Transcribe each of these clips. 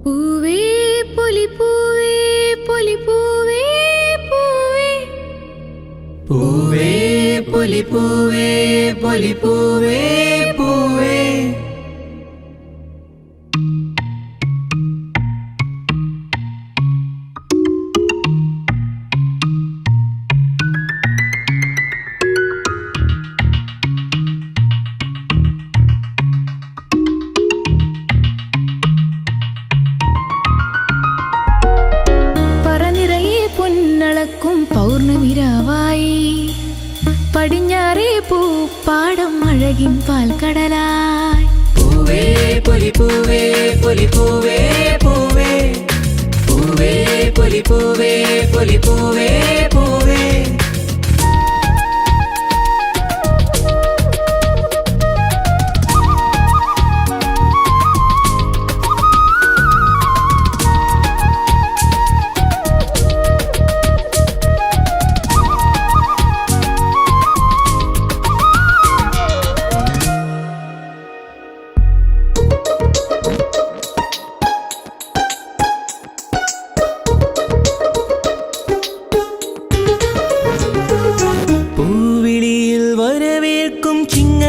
പൂവേ പൊലിപ്പൂവേ പൊലിപ്പൂവേ പൂവേ പൂവേ പൊലിപ്പൂവേ പൊലിപ്പൂവേ പൂവേ പൊന്നളക്കും പൗർണമിരാവായി പടിഞ്ഞാറേ പൂപ്പാടം അഴകിൻ പാൽക്കടലായി പൂവേ പൊലിപ്പൂവേ പൊലിപ്പൂവേ പൂവേ പൂവേ പൊലിപ്പൂവേ പൊലിപ്പൂവേ പൂവേ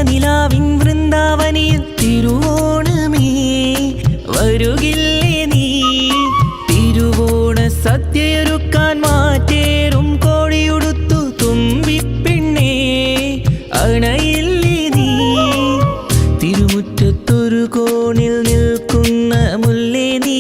നിലാവിൻ വൃന്ദാവനിൽ തിരുവോണമേ വരുകില്ലേ നീ തിരുവോണ സദ്യയൊരുക്കാൻ മാറ്റേറും കോടിയുടുത്തു തുമ്പിപ്പെണ്ണേ അണയില്ലേ നീ തിരുമുറ്റത്തൊരു കോണിൽ നിൽക്കുന്ന മുല്ലേ നീ